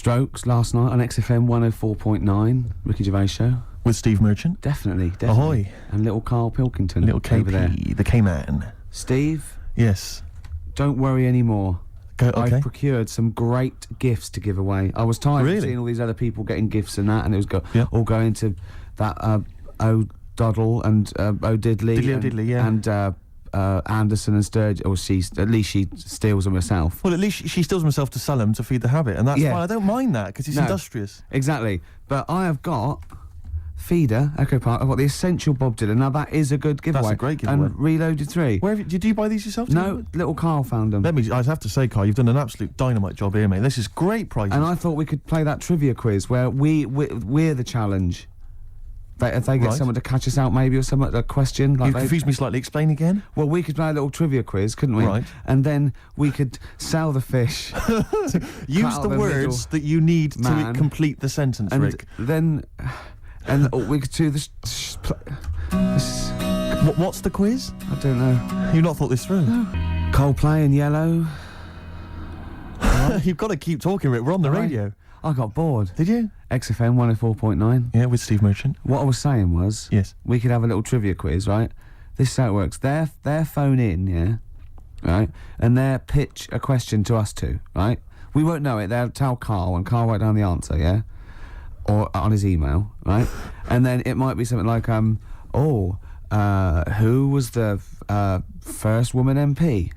Strokes last night on XFM 104.9, Ricky Gervais Show. With Steve Merchant. Definitely. Ahoy. And little Carl Pilkington. Little over there. KP, the K-Man. Steve, Yes. don't worry anymore. Okay. I've procured some great gifts to give away. I was tired Really? of seeing all these other people getting gifts and that, and it was Yeah. all going to that O'Doddle and O'Diddley. Diddley, yeah. And Anderson and Sturgis, or at least she steals them herself. Well, at least she steals herself to sell them to feed the habit, and that's Yeah. fine. I don't mind that, because it's No. industrious. Exactly. But I have got Feeder, Echo Park, I've got the Essential Bob Dylan. Now that is a good giveaway. That's a great giveaway. And Reloaded 3. Where did you buy these yourself? No, little Carl found them. I have to say, Carl, you've done an absolute dynamite job here, mate. This is great prizes. And I thought we could play that trivia quiz where we're the challenge. If they get Right. someone to catch us out, maybe, or someone a question. You've confused me slightly. Explain again. Well, we could play a little trivia quiz, couldn't we? Right. And then we could sell the fish. Use out the the words that you need to man. complete the sentence, And Rick. then, we could do this. What's the quiz? I don't know. You've not thought this through. Coldplay in Yellow. You've got to keep talking, Rick. We're on the Right. radio. I got bored. Did you? XFM 104.9. Yeah, with Steve Merchant. What I was saying was, Yes. we could have a little trivia quiz, right? This is how it works. Their phone in, yeah, right, and they'll pitch a question to us two, right? We won't know it. They'll tell Carl, and Carl write down the answer, yeah, or on his email, right? And then it might be something like, who was the first woman MP?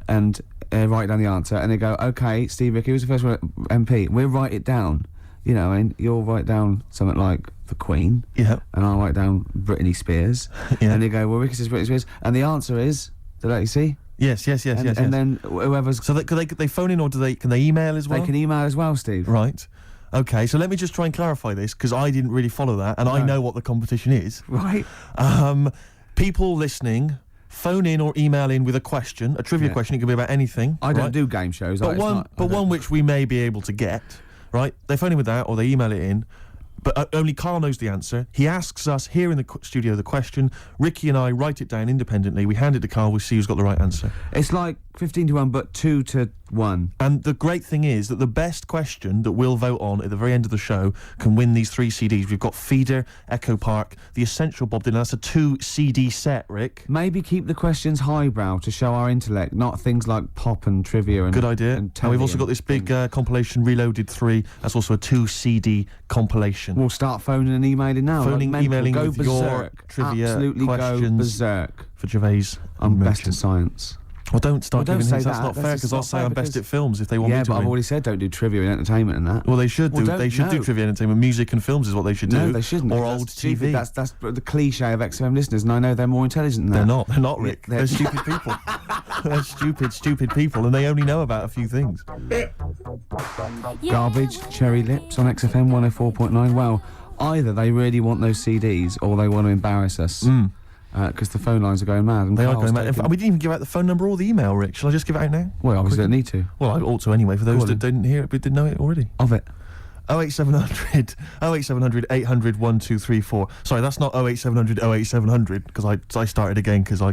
And write down the answer, and they go, okay, Steve, Ricky, who's the first woman MP? We'll write it down. You know, and you'll write down something like the Queen, Yeah. and I'll write down Britney Spears, Yeah. and they go, well, Ricky says Britney Spears, and the answer is, did you see? Yes. And then whoever's, So could they phone in, or can they email as well? they can email as well, Steve. Right. Okay, so let me just try and clarify this, because I didn't really follow that, and I know what the competition is. Right. People listening, phone in or email in with a question, a trivia Yeah. question. It can be about anything. I don't right? do game shows. But one which we may be able to get, right? They phone in with that, or they email it in. But only Carl knows the answer. He asks us here in the studio the question. Ricky and I write it down independently. We hand it to Carl. We see who's got the right answer. It's like 15 to 1, but 2 to 1. And the great thing is that the best question that we'll vote on at the very end of the show can win these 3 CDs. We've got Feeder, Echo Park, the Essential Bob Dylan. That's a 2 CD set, Rick. Maybe keep the questions highbrow to show our intellect, not things like pop and trivia and Good idea. And And we've also telly got this big things. compilation, Reloaded 3. That's also a 2 CD compilation. We'll start phoning and emailing now. Phoning, like mental. emailing go with berserk. your trivia Absolutely go questions. berserk. For Gervais. I'm and best at Merchant. sance. Well, don't start Well, don't giving say hints. That's that. not That's fair, just because I'll not say fair I'm best because- at films if they want Yeah, me to but I've win. already said don't do trivia and entertainment and that. Well, they should Well, do. don't- They should do no. trivia and entertainment. Music and films is what they should do. No, they shouldn't. Or That's old stupid. TV. That's the cliche of XFM listeners, and I know they're more intelligent than that. They're not. They're not, Rick. They're- They're stupid people. They're stupid people, and they only know about a few things. Garbage, Cherry Lips on XFM 104.9. Well, either they really want those CDs or they want to embarrass us. Because the phone lines are going mad. And They are Carl's going mad. In taken- fact, we didn't even give out the phone number or the email, Rick. Shall I just give it out now? Well, obviously don't need to. Well, I ought to anyway, for those on that didn't hear it but didn't know it already. Of it. 08700 800 1234. Sorry, that's not 08700 08700, because I started again because I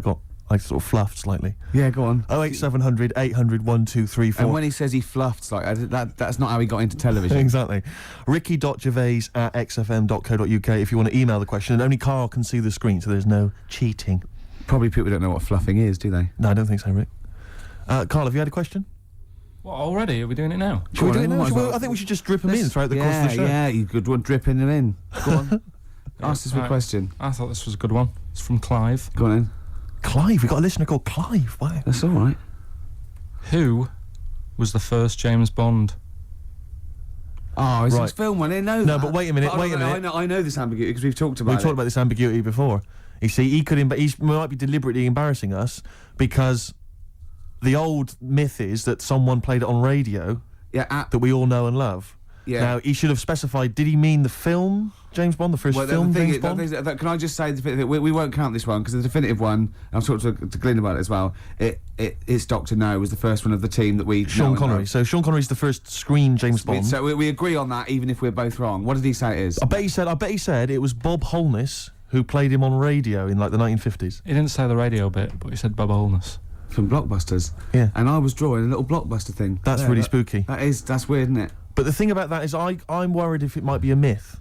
sort of fluffed slightly. Yeah, go on. 08700 800 1234. And when he says he fluffed, like that's not how he got into television. Exactly. ricky.gervais@xfm.co.uk if you want to email the question, and only Carl can see the screen, so there's no cheating. Probably people don't know what fluffing is, do they? No, I don't think so, Rick. Carl, have you had a question? What, already? Are we doing it now? Should we do it now? might as well. I think we should just drip them in throughout the course of the show. Yeah, you could one dripping them in. Go on. Ask us a right. question. I thought this was a good one. It's from Clive. Go on in. Clive, we've got a listener called Clive. Wow. That's all right. Who was the first James Bond? Oh, it's Right. his film one. I know No, that. but wait a minute, But I know this ambiguity because we've talked about We've it. talked about this ambiguity before. You see, he might be deliberately embarrassing us because the old myth is that someone played it on radio Yeah, that we all know and love. Yeah. Now, he should have specified, did he mean the film James Bond, the first film James Bond? Can I just say, we won't count this one because the definitive one, and I've talked to Glyn about it as well, it's Dr. No was the first one of the team that we know Sean and Connery. love. So Sean Connery's the first screen James Bond. So we agree on that even if we're both wrong. What did he say it is? I bet he said it was Bob Holness who played him on radio in like the 1950s. He didn't say the radio bit, but he said Bob Holness. From Blockbusters. Yeah. And I was drawing a little Blockbuster thing. That's really spooky. That's weird, isn't it? But the thing about that is I'm worried if it might be a myth.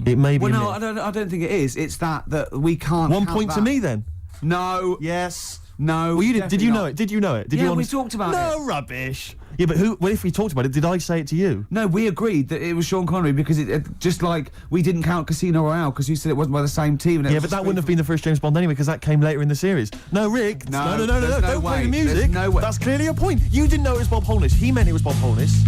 It may be Well, a no, myth. I don't think it is. It's that we can't. 1 count point to that. me then. No. Yes. No. Well, you did. Did definitely you not. know it? Did you know it? Did Yeah, you we honest- talked about No rubbish. Yeah, but who? Well, if we talked about it, did I say it to you? No, we agreed that it was Sean Connery because it just like we didn't count Casino Royale because you said it wasn't by the same team. And it Yeah, was but just that wouldn't have been the first James Bond anyway because that came later in the series. No, Rick. No, no. there's no Don't play way. the music. There's no way. That's clearly a point. You didn't know it was Bob Holness. He meant it was Bob Holness.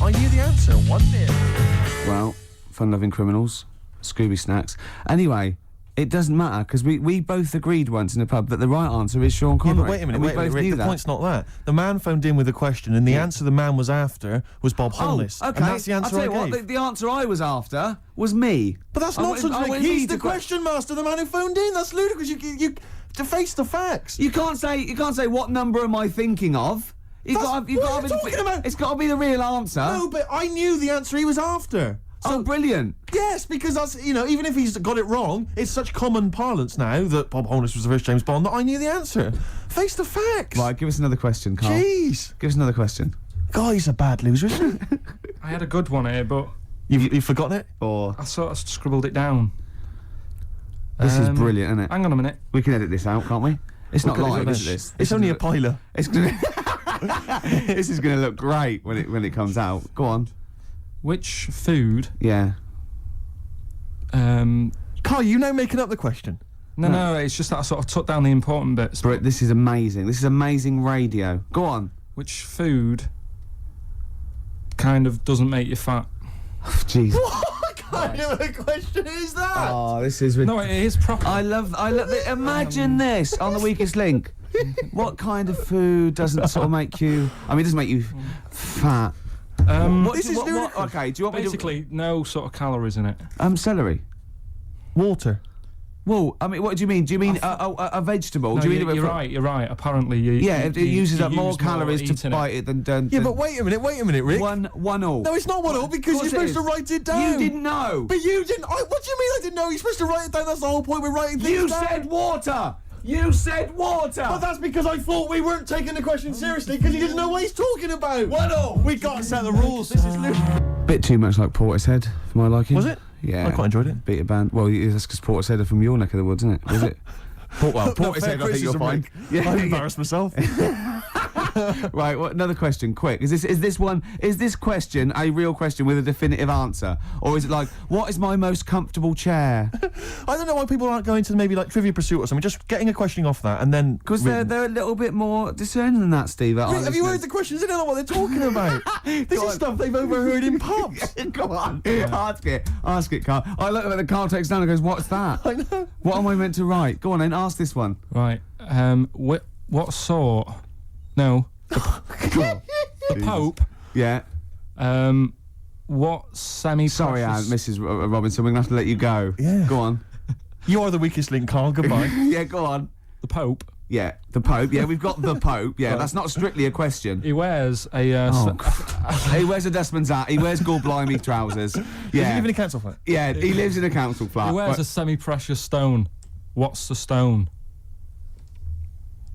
I knew the answer. 1-0. Well, fun-loving criminals, Scooby Snacks. Anyway, it doesn't matter because we both agreed once in a pub that the right answer is Sean Yeah, Connery. but wait a minute. and we Wait a minute, both Rick. knew The that. point's not that. The man phoned in with a question, and the answer the man was after was Bob Holness. Oh, okay. And that's the answer I'll tell you I what, gave. the answer I was after was me. But that's I wanted- nonsense, I Rick. wanted He's me the to que- question master, the man who phoned in. That's ludicrous. You to face the facts. You can't say what number am I thinking of. You've That's- got, you've what got are you talking about? It's got to be the real answer. No, but I knew the answer he was after. Oh, brilliant. Yes, because that's, even if he's got it wrong, it's such common parlance now that Bob Holness was the first James Bond that I knew the answer. Face the facts. Right, give us another question, Carl. Jeez. Give us another question. God, he's a bad loser, isn't he? I had a good one here, but You've forgotten it? Or I sort of scribbled it down. this is brilliant, isn't it? Hang on a minute. We can edit this out, can't we? It's not Look at live, this. is it? This? It's only a piler. It's gonna. This is gonna look great when it comes out. Go on. Which food? Yeah. Carl, you know making up the question. No, it's just that I sort of took down the important bits. But this is amazing. This is amazing radio. Go on. Which food kind of doesn't make you fat? Jeez. What kind of a question is that? Oh, this is. No, it is proper. I love. Imagine this on the weakest link. What kind of food doesn't sort of make you? I mean, it doesn't make you fat. This is ludicrous. Okay. Do you want Basically, no sort of calories in it. me to? Celery. Water. Well, I mean, what do you mean? Do you mean a vegetable? No, do you mean you're right. You're right. Apparently, you. Yeah, you, it uses you up more use calories to eating bite it than. Yeah, but wait a minute, Rick. One all. No, it's not 1-0 because Of course you're it supposed to is. write it down. You didn't know. But you didn't. What do you mean I didn't know? You're supposed to write it down. That's the whole point. We're writing things You down. said water. You said water. But that's because I thought we weren't taking the question seriously because he didn't know what he's talking about. 1-0. We got to set the rules. This is ludicrous. Bit too much like Portishead for my liking. Was it? Yeah. I quite enjoyed it. Beat a band. Well, that's because Portishead are from your neck of the woods, isn't it? Was it? Portishead, I think you'll find. Yeah, I've embarrassed myself. Right. Well, another question, quick. Is this question a real question with a definitive answer, or is it like, what is my most comfortable chair? I don't know why people aren't going to maybe like Trivia Pursuit or something. Just getting a questioning off that and then. Because they're a little bit more discerning than that, Steve. Rick, have you heard the questions? They don't know what they're talking about. This is stuff they've overheard in pubs. Go on, ask it, Carl. I look at the Carl takes down and goes, "What's that? I know. What am I meant to write?" Go on, then ask this one. Right. What sort? No. The Pope. Yeah. What semi? Sorry, Mrs. Robinson, we're gonna have to let you go. Yeah. Go on. You are the weakest link, Carl. Goodbye. Yeah, go on. The Pope. Yeah, the Pope. Yeah, we've got the Pope. Yeah, that's not strictly a question. He wears a. He wears a dustman's hat. He wears gold-blimey trousers. Does he Yeah. live in a council flat? Yeah, he lives in a council flat. He wears a semi-precious stone. What's the stone?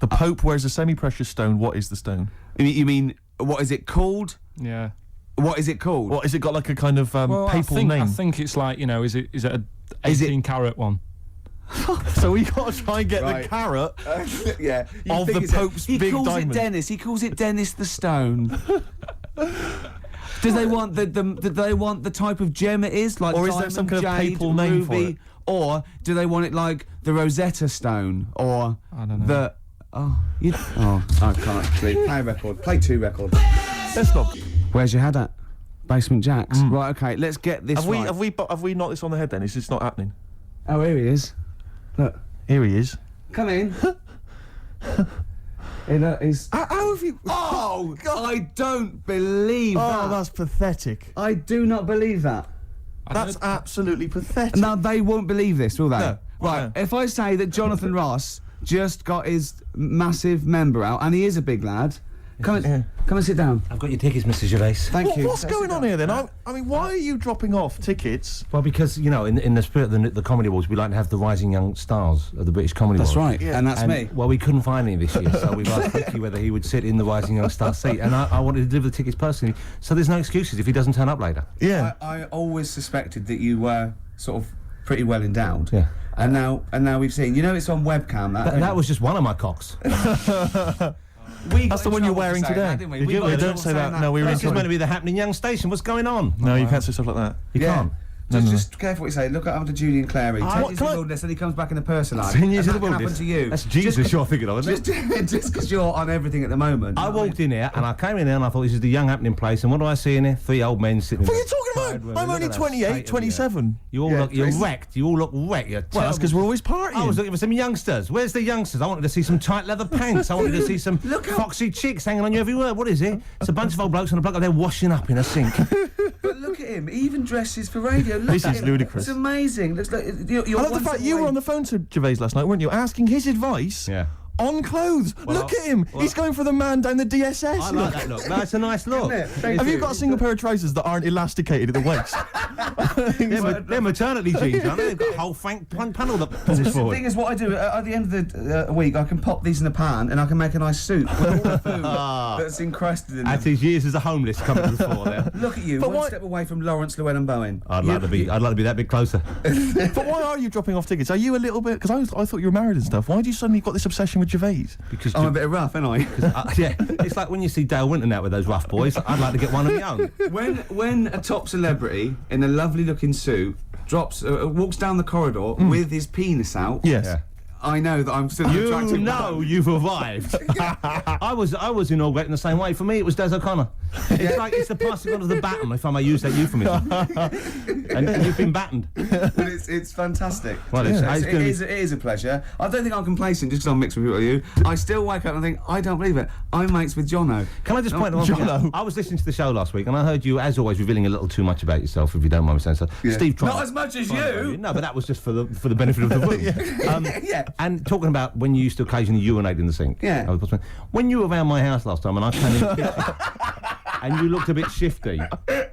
The Pope wears a semi-precious stone. What is the stone? You mean what is it called? Yeah. What is it called? What is it got like a kind of Well, papal I name? think it's like, is it a Is it- 18-carat one? So we got to try and get Right. the carrot. Yeah. Of the Pope's he big calls diamond. it Dennis. He calls it Dennis the Stone. Do they want the type of gem it is, like Or is there diamond, some kind of jade, papal name for ruby, it? or do they want it like the Rosetta Stone, or I don't know. the I can't play a record. Play 2 records. Let's not. Where's your head at? Basement Jacks. Right. Okay. Let's get this Have right. we knocked this on the head then? It's just not happening. Oh, here he is. Look. Here he is. Come in. He's. How have you? Oh, I don't believe that. Oh, that's pathetic. I do not believe that. That's absolutely pathetic. Now, they won't believe this, will they? No. Right, No. if I say that Jonathan Ross just got his massive member out, and he is a big lad, Come and sit down. I've got your tickets, Mr. Gervais. Thank you. What's going on here then? I mean, why are you dropping off tickets? Well, because, you know, in the spirit of the Comedy Awards, we like to have the rising young stars of the British Comedy That's Awards. right, Yeah. and that's And, me. well, we couldn't find any this year, so we've asked Ricky whether he would sit in the rising young star seat, and I wanted to deliver the tickets personally, so there's no excuses if he doesn't turn up later. Yeah. I always suspected that you were sort of pretty well endowed. Yeah. And now we've seen. You know, it's on webcam. That was just one of my cocks. That's the one you're wearing today. Did we? Did We you? got in Don't trouble say saying that. No, we were in This is trouble. meant to be the happening young station. What's going on? No, you can't say stuff like that. You Yeah. can't. Just careful what you say. Look after Julian Clary. 10 what years can in I- the wilderness, and he comes back in a person life. 10 years and in the that can wilderness. happen to you. That's Jesus you're thinking of, isn't it? Just because you're on everything at the moment. I walked in here and I came in there and I thought this is the young happening place, and what do I see in here? 3 old men sitting. What are in you talking the side about? room. I'm Look only at that 28, state of 27. You all Yeah, look, you're Tracy. wrecked. You all look wrecked. You're Well, that's because we're always partying. I was looking for some youngsters. Where's the youngsters? I wanted to see some tight leather pants. I wanted to see some Look how- foxy chicks hanging on you every word. What is it? It's a bunch of old blokes on a block up there washing up in a sink. But look at him. He even dresses for radio. Look This at is him. ludicrous. It's amazing. Looks like you're I love the one fact step you were away. on the phone to Gervais last night, weren't you? Asking his advice Yeah. on clothes. Look at him. He's going for the man down the DSS. I like that look. That's a nice look. Isn't it? Thank Have you got a single pair of trousers that aren't elasticated at the waist? They're maternity jeans, aren't they? They've got a whole panel that pulls The forward. thing is, what I do at the end of the week, I can pop these in a pan and I can make a nice soup with all the food that's encrusted in At them. his years as a homeless coming to the fore there. Look at you, But one why- step away from Lawrence Llewellyn Bowen. I'd like to be that bit closer. But why are you dropping off tickets? Are you a little bit... Because I thought you were married and stuff. Why do you suddenly got this obsession with Gervais? Because I'm a bit rough, aren't I? yeah, it's like when you see Dale Winton out with those rough boys. I'd like to get one of my own. When a top celebrity in a lovely looking suit walks down the corridor with his penis out, Yes. Yeah. I know that I'm still an You attractive know man. you've arrived. I was inaugurating the same way. For me, it was Des O'Connor. It's like it's the passing on of the baton, if I may use that euphemism. and you've been battened. But it's fantastic. Well, it's it gonna be- is a pleasure. I don't think I'm complacent just because I'm mixed with people like you. I still wake up and think, I don't believe it. I'm mates with Jono. Can I just point one thing out? I was listening to the show last week, and I heard you, as always, revealing a little too much about yourself, if you don't mind me saying so. Yeah. Steve Trott. Not as much as you. No, but that was just for the benefit of the room. Yeah. And talking about when you used to occasionally urinate in the sink. Yeah. I was possibly- When you were around my house last time and I came in the kitchen and you looked a bit shifty,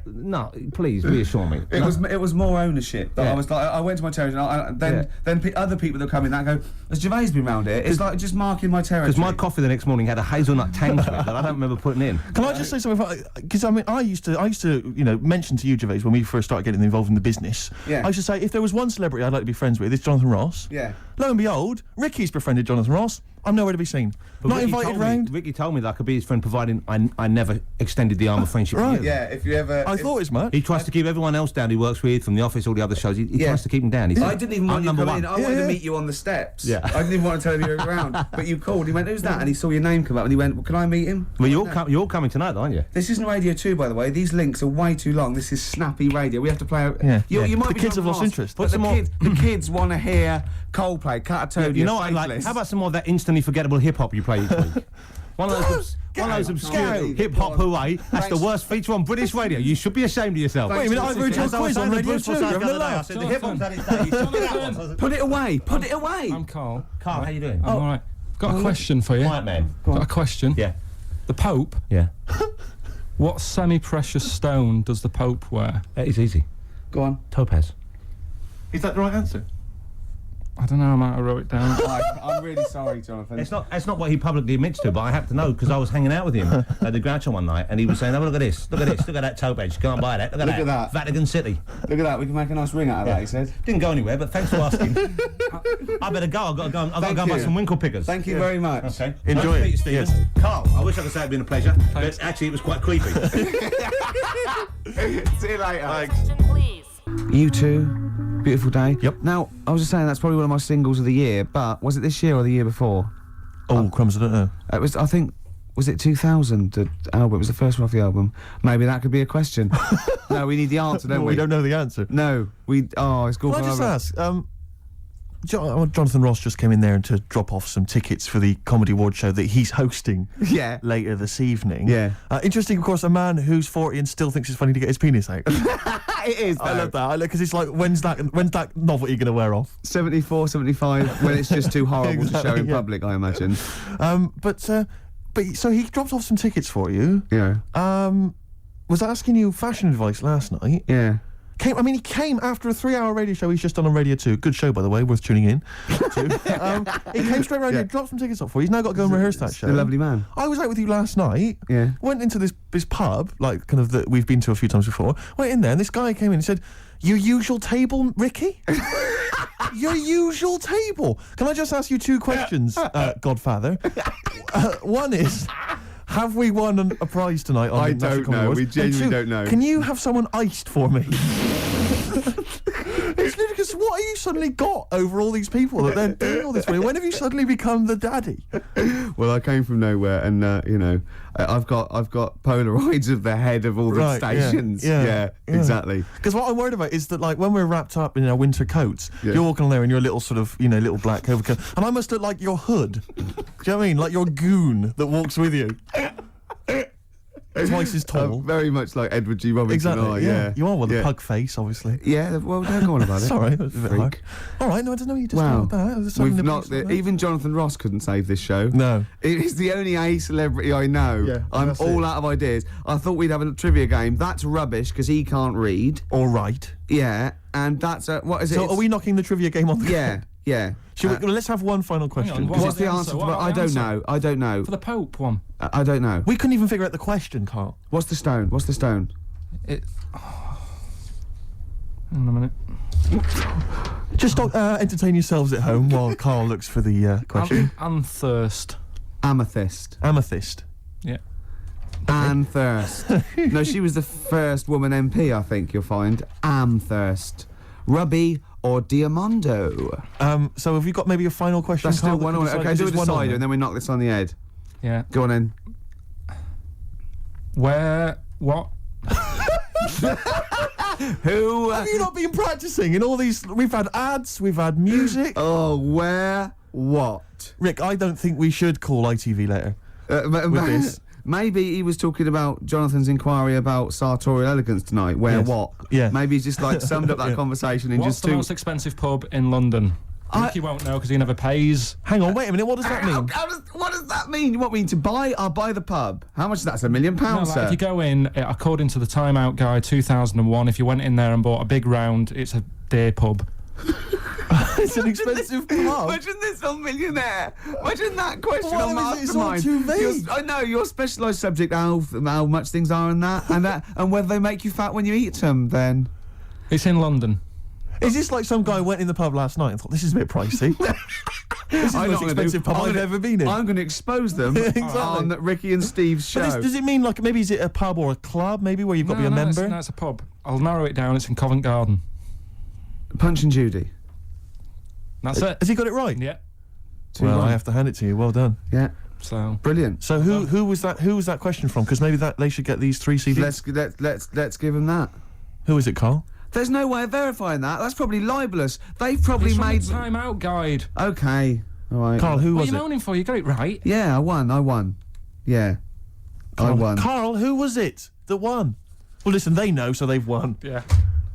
no, please reassure me. It was more ownership. That Yeah. I was like, I went to my territory, and Yeah. then other people that come in that go, has Gervais been round here? It's like just marking my territory. Because my coffee the next morning had a hazelnut tang to it that I don't remember putting in. Can I just say something? Because I mean, I used to, you know, mention to you, Gervais, when we first started getting involved in the business. Yeah. I should say, if there was one celebrity I'd like to be friends with, it's Jonathan Ross. Yeah. Lo and behold, Ricky's befriended Jonathan Ross. I'm nowhere to be seen. Not Ricky invited told round. Ricky told me that I could be his friend, providing I never extended the arm of friendship. Right. to you. Yeah, if you ever. I thought as much. He tries to keep everyone else down he works with, from the office, all the other shows. He Yeah. tries to keep them down. He said, I didn't even I'm want you to number come one. in. I wanted Yeah. to meet you on the steps. Yeah. I didn't even want to tell him you were around. But you called. He went, who's that? And he saw your name come up and he went, well, can I meet him? Well, you're all coming tonight, aren't you? This isn't Radio 2, by the way. These links are way too long. This is snappy radio. We have to play out. Yeah. You, Yeah. you might The be kids have Jonathan lost Ross, interest. But Put the some kids want to hear Coldplay, Catatonia, You know what I'd like? Faithless. How about some more of that instantly forgettable hip hop you play each week? One of those obscure Go. hip hop hooray. That's Thanks. the worst feature on British radio. You should be ashamed of yourself. Wait a minute, I've heard your As I was quiz saying on to Radio Bruce 2. Forsyth You're the having a other day, I laugh. said the hip hop's had its day. You should be that one. Put it away. Put it away. I'm Carl. Carl, how you doing? I'm all right. Got a question for you. Quiet man. Got a question. Yeah. The Pope. Yeah. What semi-precious stone does the Pope wear? It's easy. Go on. Topaz. Is that the right answer? I don't know. I might have wrote it down. I'm really sorry, Jonathan. It's not what he publicly admits to, but I have to know because I was hanging out with him at the Groucho one night, and he was saying, "Oh, look at this, look at this, look at that topaz. Go and buy that. Look at that. Vatican City." Look at that. We can make a nice ring out of that, he said. Didn't go anywhere, but thanks for asking. I better go. I've got to go. I've got to go and buy you. some winkle pickers. Thank you very much. Okay. Enjoy Nice to meet it. you, Stephen. Yes. Carl, I wish I could say it'd been a pleasure, but actually it was quite creepy. See you later. Question, please. You too. Beautiful day. Yep. Now, I was just saying that's probably one of my singles of the year, but was it this year or the year before? Oh, crumbs, I don't know. It was, I think, was it 2000, the album? It was the first one off the album. Maybe that could be a question. No, we need the answer, don't No, we? we don't know the answer. No, it's good. Can I just ask, Jonathan Ross just came in there to drop off some tickets for the Comedy Award show that he's hosting Yeah. later this evening. Yeah. Interesting, of course, a man who's 40 and still thinks it's funny to get his penis out. It is, I love that, because it's like, when's that novelty going to wear off? 74, 75, when it's just too horrible to show Exactly, in yeah. public, I imagine. But But so he dropped off some tickets for you. Yeah. Was asking you fashion advice last night. Yeah. He came after a 3-hour radio show he's just done on Radio 2. Good show, by the way, worth tuning in to. He came straight around here, dropped some tickets off for you. He's now got to go and rehearse that show. A lovely man. I was out with you last night. Yeah. Went into this pub, like kind of that we've been to a few times before. Went in there, and this guy came in and said, "Your usual table, Ricky? Your usual table." Can I just ask you 2 questions, Godfather? One is, have we won a prize tonight? On I the National don't Comedy know. Awards? We And genuinely 2, don't know. Can you have someone iced for me? It's ludicrous. What have you suddenly got over all these people that they're doing all this for? When have you suddenly become the daddy? Well, I came from nowhere, and I've got Polaroids of the head of all the Right, stations. yeah. Exactly. Because what I'm worried about is that, like, when we're wrapped up in our winter coats, Yeah. you're walking there in your little sort of, little black overcoat, and I must look like your hood. Do you know what I mean? Like your goon that walks with you. Twice as tall. Very much like Edward G. Robinson. Exactly. Yeah. You are with yeah. a pug face, obviously. Yeah. Well, don't go on about it. Sorry, that was a bit Freak. hard. All right, no, I don't know you just Wow. about that. There's something We've to not. be about. Even Jonathan Ross couldn't save this show. No. It's the only A celebrity I know. Yeah, I'm that's all it. out of ideas. I thought we'd have a trivia game. That's rubbish because he can't read. All right. Yeah, and that's what is it? So It's- are we knocking the trivia game on the Yeah, yeah. Should we, let's have one final question. what- What's the the answer? answer? To What that? about I the don't answer? know. I don't know. For the Pope one. I don't know. We couldn't even figure out the question, Carl. What's the stone? What's the stone? Hang on a minute. Just entertain yourselves at home while Carl looks for the question. Anthurst. Amethyst. Amethyst. Yeah. Amthurst. No, she was the first woman MP, I think you'll find. Amthurst. Ruby or Diamondo? So have you got maybe a final question? That's still Carl, that one can on it. decide- Okay, is do a this one on decider there? and then we knock this on the head. Yeah. Go on then. What? Who? Have you not been practicing in all these? We've had ads, we've had music. Oh, where? What? Rick, I don't think we should call ITV later. With this. Maybe he was talking about Jonathan's inquiry about sartorial elegance tonight. Where? Yes. What? Yeah. Maybe he's just like summed up that Yeah. conversation in What's just the two. most expensive pub in London? Ricky won't know because he never pays. Hang on, wait a minute. What does that mean? What does that mean? You want me to buy? I'll buy the pub. How much is that? It's £1 million, No, like, sir. if you go in, according to the Time Out Guide 2001, if you went in there and bought a big round, it's a day pub. It's an expensive pub. Imagine this on Millionaire. Imagine that question Why on is it all Mastermind. too vague? I know your specialised subject, how much things are in that, and whether they make you fat when you eat them. Then It's in London. Is this like some guy went in the pub last night and thought, this is a bit pricey? This is the most expensive pub I've ever been in. I'm going to expose them Exactly. on Ricky and Steve's show. But does it mean like maybe is it a pub or a club maybe where you've got to be a member? It's a pub. I'll narrow it down. It's in Covent Garden. Punch and Judy. That's it. Has he got it right? Yeah. Well, I have to hand it to you. Well done. Yeah, So brilliant. So who was that? Who was that question from? Because maybe that they should get these 3 CDs. Let's give them that. Who is it, Carl? There's no way of verifying that. That's probably libelous. They've probably it's from made. the Time Out Guide. Okay. All right. Carl, who What are was you it? moaning for? You got it right. Yeah, I won. Yeah. I won. Carl, who was it that won? Well, listen, they know, so they've won. Yeah.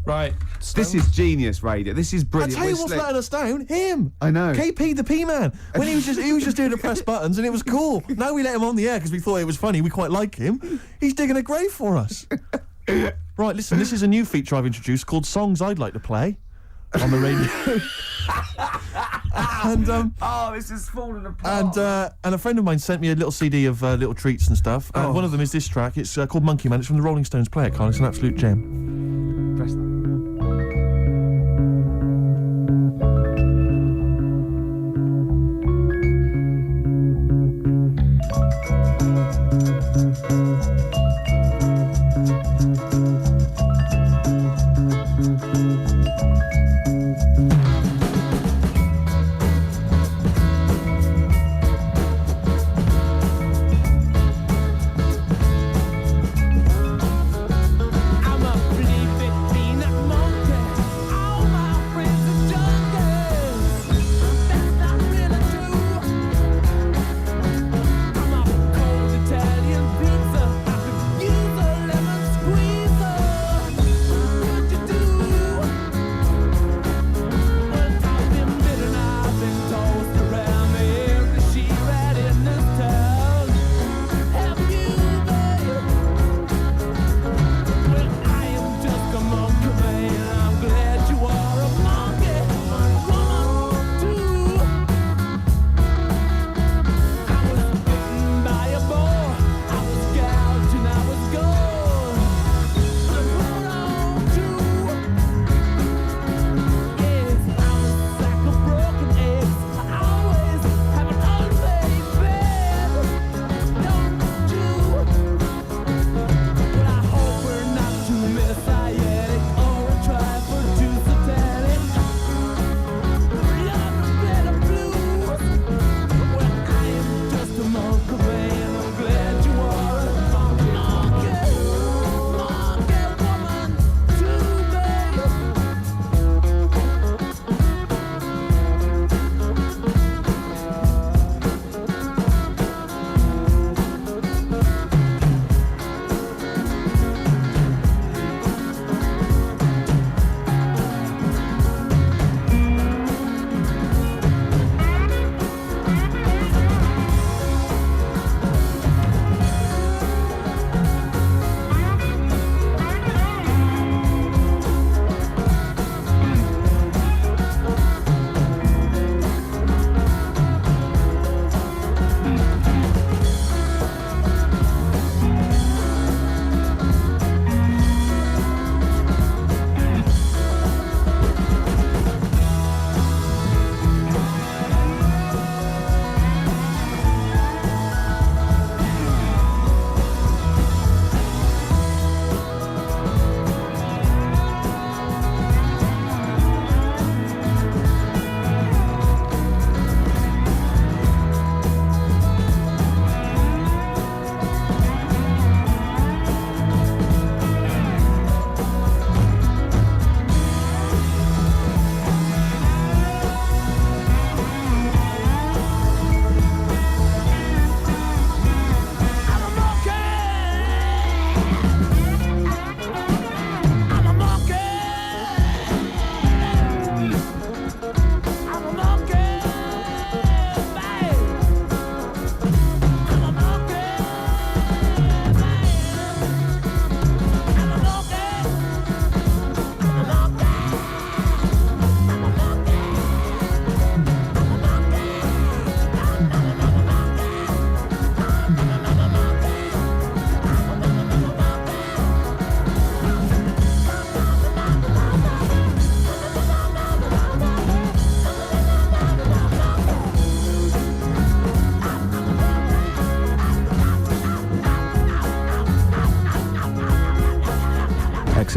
Right. This is genius radio. This is I brilliant. tell you We're what's slick. letting us down? Him. I know. KP the P-Man. When he was just doing the press buttons and it was cool. Now we let him on the air because we thought it was funny. We quite like him. He's digging a grave for us. Right, listen, this is a new feature I've introduced called Songs I'd Like to Play on the radio. And Oh, this is falling apart. and a friend of mine sent me a little CD of little treats and stuff. And Oh. one of them is this track. It's called Monkey Man. It's from the Rolling Stones. Play it, Carl. It's an absolute gem. Press that. I'm a flippin'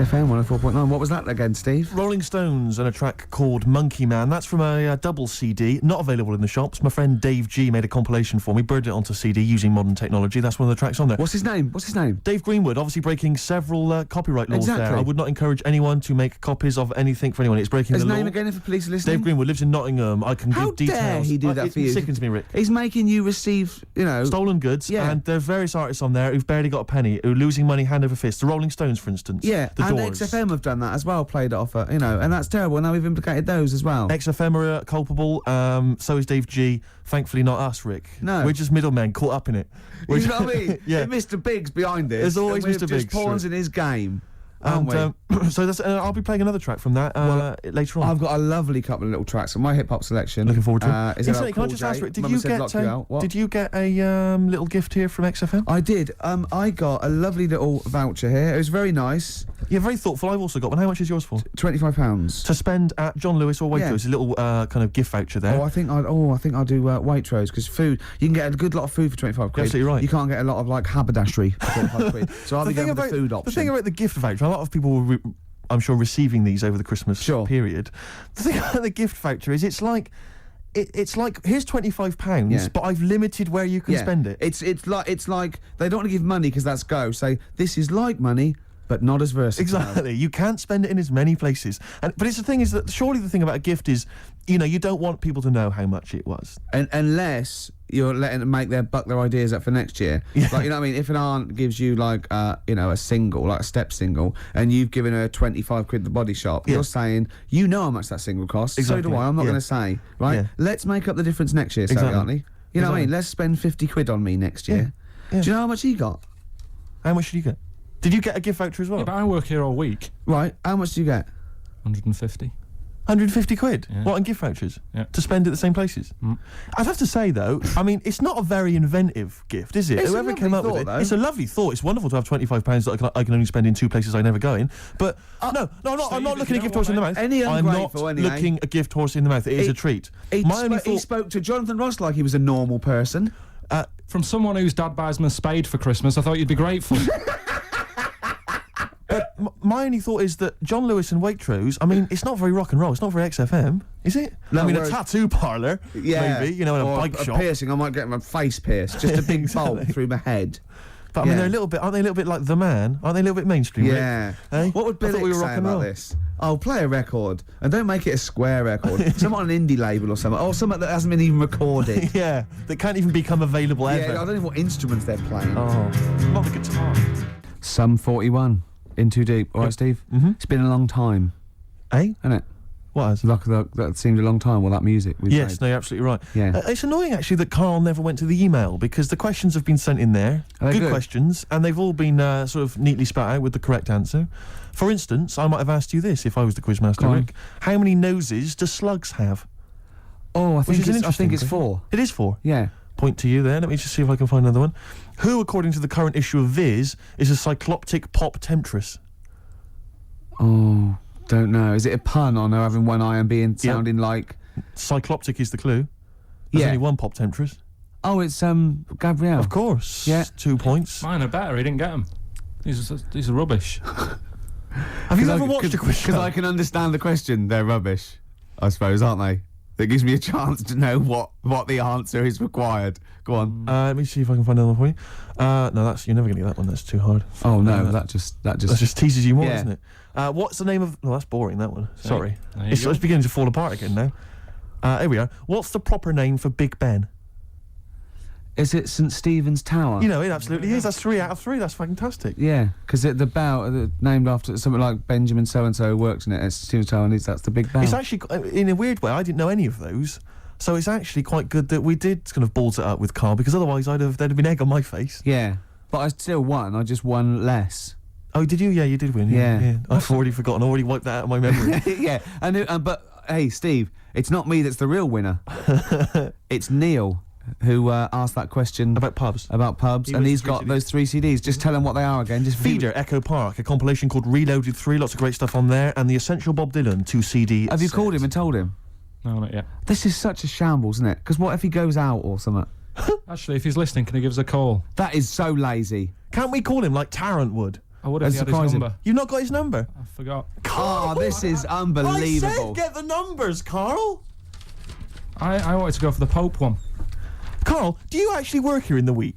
XFM 104.9. What was that again, Steve? Rolling Stones and a track called Monkey Man. That's from a double CD, not available in the shops. My friend Dave G made a compilation for me, burned it onto CD using modern technology. That's one of the tracks on there. What's his name? What's his name? Dave Greenwood, obviously breaking several copyright laws there. Exactly. I would not encourage anyone to make copies of anything for anyone. It's breaking His the law. name again, if the police are listening? Dave Greenwood lives in Nottingham. I can How give details. dare he do that it for you? sickens me, Rick. He's making you receive, Stolen goods, Yeah. and there's various artists on there who've barely got a penny, who are losing money hand over fist. The Rolling Stones, for instance. Yeah, The and Doors. XFM have done that as well, played it off, and that's terrible. Now we've implicated those as well. XFM are culpable, so is Dave G. Thankfully not us, Rick. No. We're just middlemen caught up in it. You know what I mean? Yeah. Mr. Biggs behind this. There's always and we're Mr. just Biggs, pawns right. in his game, aren't And we? so that's, I'll be playing another track from that later on. I've got a lovely couple of little tracks on my hip hop selection. Looking forward to it. Is Incidentally, can I just ask, Rick, did you get a little gift here from XFM? I did. I got a lovely little voucher here. It was very nice. Yeah, very thoughtful. I've also got one. How much is yours for? £25. To spend at John Lewis or Waitrose. Yeah. A little kind of gift voucher there. I think I'll do Waitrose, because food, you can get a good lot of food for 25 quid. You're absolutely right. You can't get a lot of like haberdashery for 25 quid. So I'll be going with the food option. The thing about the gift voucher, a lot of people were, I'm sure, receiving these over the Christmas period. The thing about the gift voucher is it's like here's £25, Yeah. but I've limited where you can spend it. It's like they don't want to give money because that's go. Say this is like money, but not as versatile. Exactly. You can't spend it in as many places. But it's the thing is that surely the thing about a gift is, you don't want people to know how much it was. And unless you're letting them make their ideas up for next year. Yeah. Like, you know what I mean? If an aunt gives you like a single, like a step single, and you've given her 25 quid at the body shop, you're saying, you know how much that single costs. Exactly. So do I. I'm not Yeah. going to say, right? Yeah. Let's make up the difference next year, Exactly. Sally Hartley. You know what I mean? Exactly. Let's spend 50 quid on me next year. Yeah. Do you know how much he got? How much did you get? Did you get a gift voucher as well? Yeah, but I work here all week. Right. How much do you get? 150. 150 quid? Yeah. What, on gift vouchers? Yeah. To spend at the same places? Mm. I'd have to say, though, I mean, it's not a very inventive gift, is it? It's a Whoever lovely came up thought, with it, though. it's a lovely thought. It's wonderful to have £25 that I can only spend in 2 places I never go in. But, no, I'm not Steve, looking you a gift know horse in the what, mouth. Any I'm not ungrateful anyway. looking a gift horse in the mouth. It is a treat. He My only spoke to Jonathan Ross like he was a normal person. From someone whose dad buys him a spade for Christmas, I thought you'd be grateful. My only thought is that John Lewis and Waitrose, I mean, it's not very rock and roll. It's not very XFM, is it? No, I mean, whereas- a tattoo parlour, maybe, in a or bike a shop. piercing. I might get my face pierced, just a big Exactly. bolt through my head. But I mean, Yeah. they're aren't they a little bit like The Man? Aren't they a little bit mainstream? Yeah. Rick? Eh? What would I thought Billy we were say rock and about roll. this? Oh, play a record and don't make it a square record. Something on an indie label or something, or something that hasn't been even recorded. Yeah, that can't even become available ever. Yeah, I don't know what instruments they're playing. Oh, not the guitar. Sum 41. In Too Deep. All right, Steve? Mhm. It's been a long time, Eh? hasn't it? What has? Like that seemed a long time, all that music we Yes, played. no, you're absolutely right. Yeah. It's annoying, actually, that Carl never went to the email, because the questions have been sent in there. Are they Good good? questions, and they've all been sort of neatly spat out with the correct answer. For instance, I might have asked you this if I was the quizmaster, Go on. Rick. How many noses do slugs have? Oh, I Which think is an I think interesting it's question. 4. It is 4. Yeah. Point to you there. Let me just see if I can find another one. Who, according to the current issue of Viz, is a cycloptic pop temptress? Oh, don't know. Is it a pun on her having one eye and being sounding like? Cycloptic is the clue. There's Yeah. only one pop temptress. Oh, it's Gabrielle. Of course. Yeah. 2 points. Mine are better. He didn't get them. These are rubbish. Have you ever watched a quiz show? Because I can understand the question. They're rubbish, I suppose, aren't they? That gives me a chance to know what the answer is required. Go on. Let me see if I can find another one for you. No, you're never going to get that one. That's too hard. Oh no, that just That just teases you more, Yeah. doesn't it? What's the name of? No, that's boring. That one. Sorry, there you it's go. beginning to fall apart again now. Here we are. What's the proper name for Big Ben? Is it St Stephen's Tower? You know, it absolutely is. That's 3 out of 3. That's fantastic. Yeah, because the bell named after something like Benjamin so and so works in it. It's Stephen's Tower, and that's the big bell. It's actually, in a weird way, I didn't know any of those. So it's actually quite good that we did kind of balls it up with Carl, because otherwise there'd have been egg on my face. Yeah, but I still won. I just won less. Oh, did you? Yeah, you did win. Yeah. I've already forgotten. I already wiped that out of my memory. Yeah, but hey, Steve, it's not me that's the real winner. It's Neil who asked that question About pubs. about pubs, He and was he's the got 3 those 3 CDs. Just tell him what they are again. Just Feeder, Echo Park, a compilation called Reloaded 3, lots of great stuff on there, and the Essential Bob Dylan 2 CD. Have you set. called him and told him? No, not yet. This is such a shambles, isn't it? Because what if he goes out or something? Actually, if he's listening, can he give us a call? That is so lazy. Can't we call him like Tarrant would? I would have That's had his surprising. number. You've not got his number? I forgot. Oh, this is I unbelievable. said get the numbers, Carl. I wanted to go for the Pope one. Carl, do you actually work here in the week?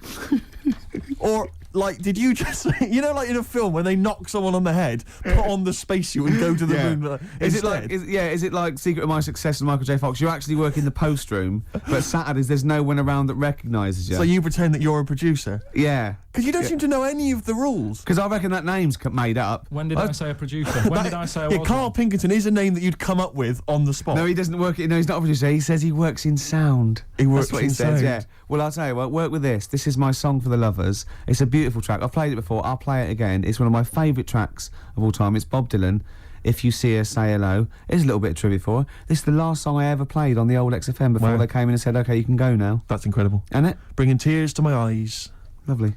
Or, like, did you just, you know, like in a film when they knock someone on the head, put on the spacesuit and go to the Yeah. moon? Is it like is it like Secret of My Success with Michael J. Fox? You actually work in the post room, but Saturdays there's no one around that recognises you. So you pretend that you're a producer? Yeah. Because you don't seem to know any of the rules. Because I reckon that name's made up. When did I say a producer? When did I say I was? Carl one? Pinkerton is a name that you'd come up with on the spot. No, he doesn't work. No, he's not a producer. He says he works in sound. He works That's what in he says. sound. Yeah. Well, I'll tell you what. Work with this. This is my song for the lovers. It's a beautiful track. I've played it before. I'll play it again. It's one of my favourite tracks of all time. It's Bob Dylan. If You See Her, Say Hello. Here's a little bit of trivia for her. This is the last song I ever played on the old XFM before Wow. they came in and said, "Okay, you can go now." That's incredible. And it Bringing tears to my eyes. lovely.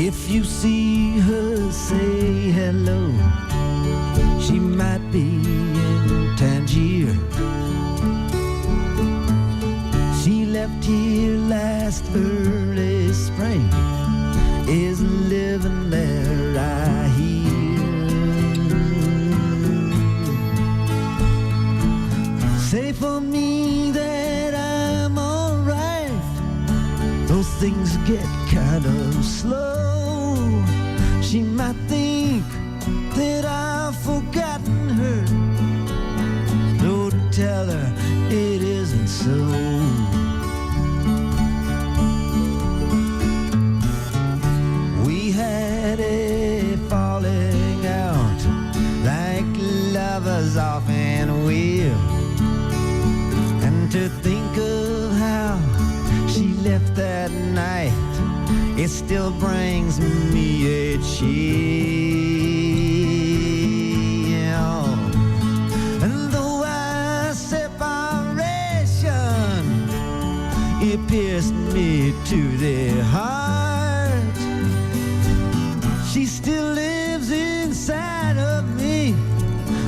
If you see her, say hello. She might be in Tangier. She left here last early spring. Is living there, I hear. Say for me that I'm alright. Those things get kind of slow. She might think that I've forgotten her. Though to tell her it isn't so. We had a falling out like lovers often will. And to think of how she left that night, it still brings me a chill. And though our separation, it pierced me to the heart, she still lives inside of me.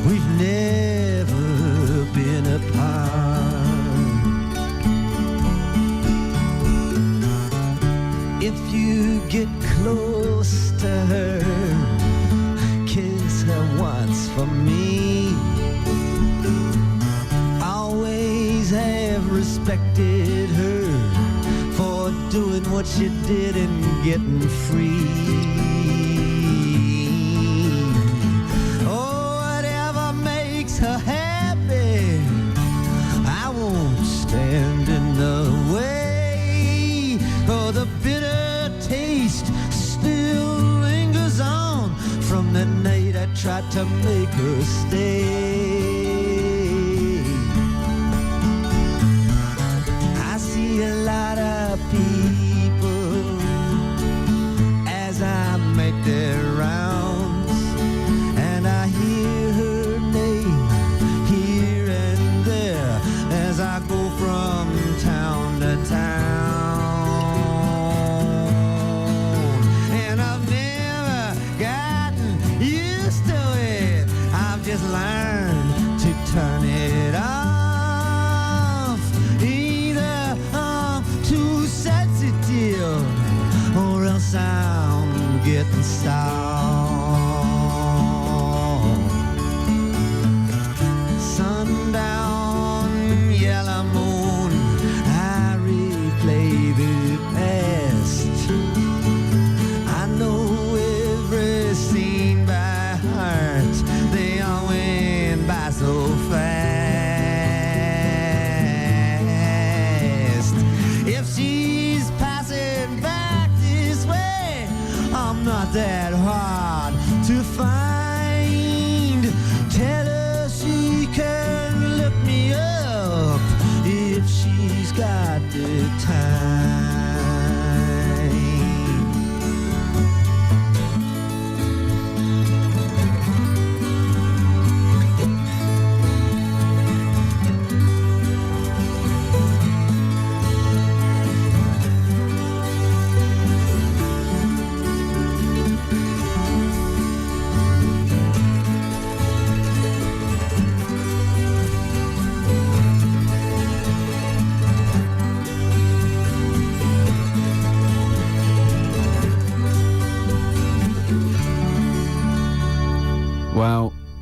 We've never been apart. If you get close to her, kiss her once for me. Always have respected her for doing what she did and getting free. Oh, whatever makes her happy, I won't stand in the way. Oh, the bitter taste still lingers on from the night I tried to make her stay. I see a lot of people as I make their rounds, and I hear her name here and there as I go from town to town. Just learn to turn it off. Either I'm too sensitive or else I'm getting soft. Sundown, yellow moon, I replay the past. I know every scene by heart. They all went by so fast. If she's passing back this way, I'm not that hard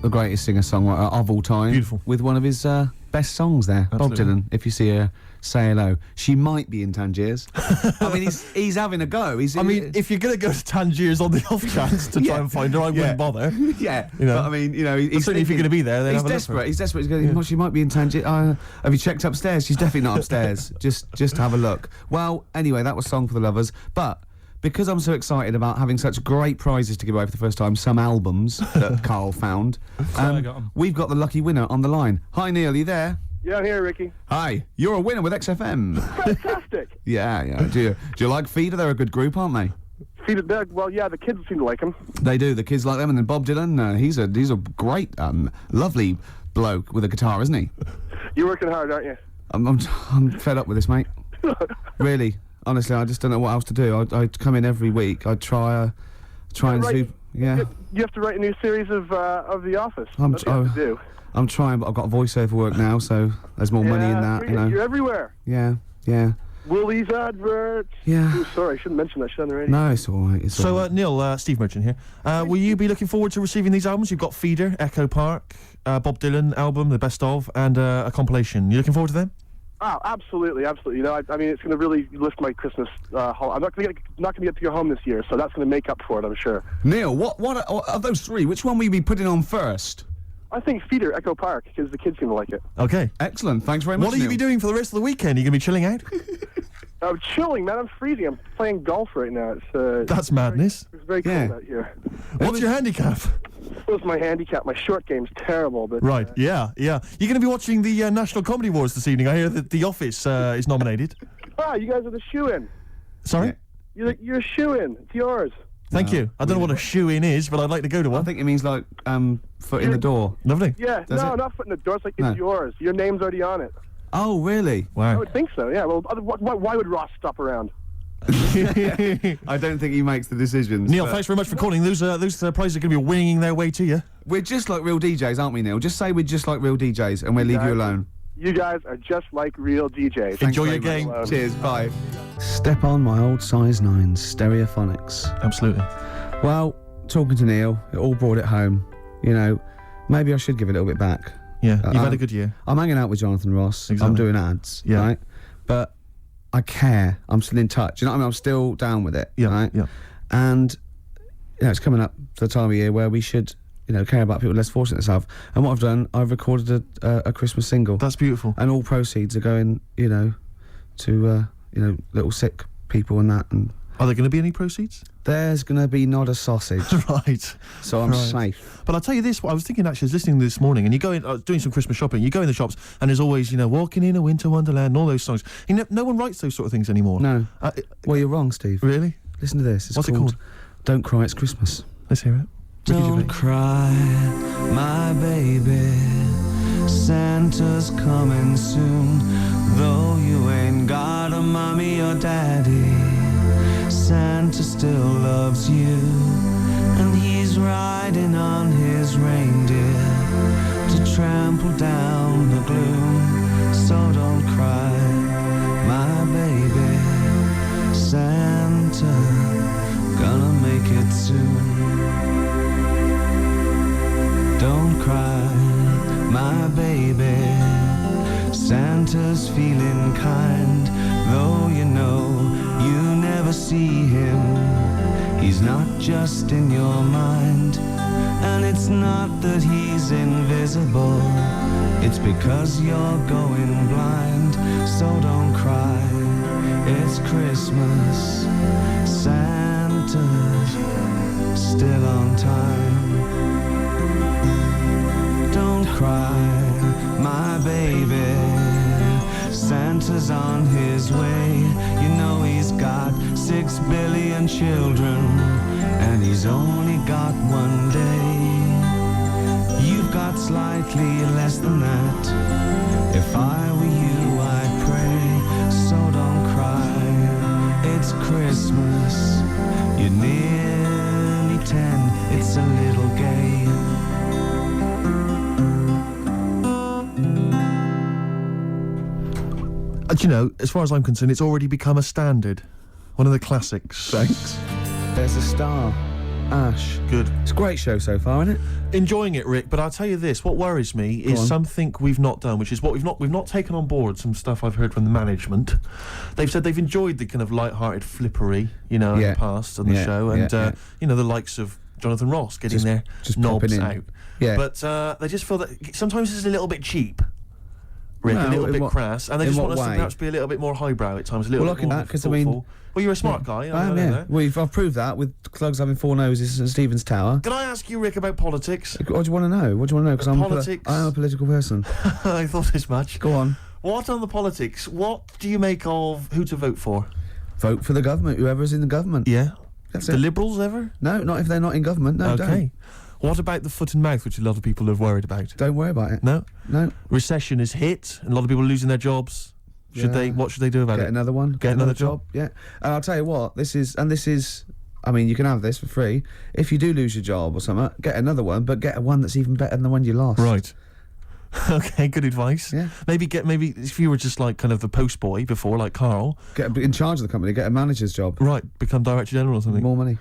the greatest singer-songwriter of all time. Beautiful. With one of his best songs there, Absolutely. Bob Dylan. If you see her, say hello. She might be in Tangiers. I mean, he's having a go. I mean, if you're going to go to Tangiers on the off chance to try Yeah. and find her, I Yeah. wouldn't bother. yeah, You know. but I mean, you know, But he's certainly if you're thinking- going to be there, then He's have a look for her. desperate. He's desperate. He's going, she might be in Tangier. Have you checked upstairs? She's definitely not upstairs. just have a look. Well, anyway, that was Song for the Lovers. But because I'm so excited about having such great prizes to give away for the first time, some albums that Carl found, I got 'em. we've got the lucky winner on the line. Hi, Neil. Are you there? Yeah, I'm here, Ricky. Hi. You're a winner with XFM. Fantastic. yeah. Do you like Feeder? They're a good group, aren't they? Well, yeah, the kids seem to like him. They do. The kids like them, and then Bob Dylan. He's a great, lovely bloke with a guitar, isn't he? You're working hard, aren't you? I'm fed up with this, mate. Really, honestly, I just don't know what else to do. I come in every week. I try and right. do. Yeah, You have to write a new series of The Office. I'm- That's what you have to do. I'm trying, but I've got voiceover work now, so there's more money in that. You're, You know. everywhere. Yeah. Woolies adverts. Yeah. Ooh, sorry, I shouldn't mention that shit on the radio. No, it's all right. It's all So, right. Neil, Steve Merchant here. Will you be looking forward to receiving these albums? You've got Feeder, Echo Park, Bob Dylan album, the best of, and a compilation. You looking forward to them? Oh, absolutely. You know, I mean, it's going to really lift my Christmas haul. I'm not going to get to go home this year, so that's going to make up for it, I'm sure. Neil, what of those three? Which one will you be putting on first? I think Feeder, Echo Park, because the kids seem to like it. Okay. Excellent. Thanks very much. What will you Neil. be doing for the rest of the weekend? Are you going to be chilling out? I'm chilling, man. I'm freezing. I'm playing golf right now. That's madness. It's very Yeah. cold out here. What's your handicap? What's my handicap? My short game's terrible, but Right, yeah. You're going to be watching the National Comedy Awards this evening. I hear that The Office is nominated. you guys are the shoe-in. Sorry? Yeah. You're a shoe-in. It's yours. Thank you. I don't know what a shoe-in is, but I'd like to go to I one. think it means like foot in the door. Lovely. Yeah, Does no, it? not foot in the door. It's like No. it's yours. Your name's already on it. Oh, really? I Wow. would think so. Yeah. Well, why would Ross stop around? I don't think he makes the decisions. Neil, but thanks very much for calling. Those prizes are going to be winging their way to you. We're just like real DJs, aren't we, Neil? Just say we're just like real DJs, and we'll leave you Exactly. alone. You guys are just like real DJs. Enjoy your very game. much. Cheers, bye. Step on my old size 9 Stereophonics. Absolutely. Well, talking to Neil, it all brought it home. You know, maybe I should give it a little bit back. Yeah, you've had a I'm- good year. I'm hanging out with Jonathan Ross. Exactly. I'm doing ads, Yeah. right? But I care. I'm still in touch. You know what I mean? I'm still down with it, Yeah, right? yeah. And you know, it's coming up to the time of year where we should, you know, care about people less fortunate than themselves. And what I've done, I've recorded a Christmas single, That's beautiful. and all proceeds are going, you know, to little sick people and that. And Are there going to be any proceeds? there's gonna be not a sausage, Right. so I'm Right. safe. But I'll tell you this, I was thinking actually, I was listening this morning, and you go in, I was doing some Christmas shopping, you go in the shops, and there's always, you know, Walking in a Winter Wonderland, and all those songs. You know, no one writes those sort of things anymore. No, Uh, well, you're wrong, Steve. really? Listen to this. It's What's it called called? "Don't Cry, It's Christmas." Let's hear it. Ricky Gervais. Don't cry, my baby. Santa's coming soon. Though you ain't got a mommy or daddy, Santa still loves you. And he's riding on his reindeer to trample down the gloom. So don't cry, my baby. Santa gonna make it soon. Don't cry, my baby. Santa's feeling kind, though you know you never see him. He's not just in your mind, and it's not that he's invisible. It's because you're going blind. So don't cry, it's Christmas. Santa's still on time. Don't cry, my baby. Santa's on his way. You know he's got 6 billion children, and he's only got one day. You've got slightly less than that. If I were you, I'd pray. So don't cry, it's Christmas. You're nearly 10, it's a little gay. Do you know, as far as I'm concerned, it's already become a standard. One of the classics. Thanks. There's a star Ash. Good. It's a great show so far, isn't it? Enjoying it, Rick, but I'll tell you this, what worries me is on. something we've not done, which is what we've not taken on board some stuff I've heard from the management. They've said they've enjoyed the kind of light-hearted flippery, in Yeah. the past on the Yeah, show, yeah, and yeah. the likes of Jonathan Ross getting their just knobs popping in. out. Yeah. But they just feel that sometimes it's a little bit cheap. Rick, No, a little in bit what- crass, and they in just what want us to way? perhaps be a little bit more highbrow at times, a little Well, bit look at more that, 'cause, I mean- thoughtful. Well, you're a smart guy. I know yeah. that. I've proved that with Clugs having 4 noses and Stephen's Tower. Can I ask you, Rick, about politics? What do you want to know? What do you want to know? Because I'm Politics. I am a political person. I thought as much. Go on. What on the politics? What do you make of who to vote for? Vote for the government, whoever's in the government. Yeah. That's The it. Liberals ever? No, not if they're not in government. No, Okay. What about the foot and mouth, which a lot of people are worried about? Don't worry about it. No? No. Recession is hit, and a lot of people are losing their jobs. What should they do about Get it? another one. Get another job. Yeah. And I'll tell you what, this is, I mean, you can have this for free. If you do lose your job or something, get another one, but get one that's even better than the one you lost. Right. Okay, good advice. Yeah. Maybe if you were just like kind of the post boy before, like Carl, Get in charge of the company, get a manager's job. right, become director general or something. More money.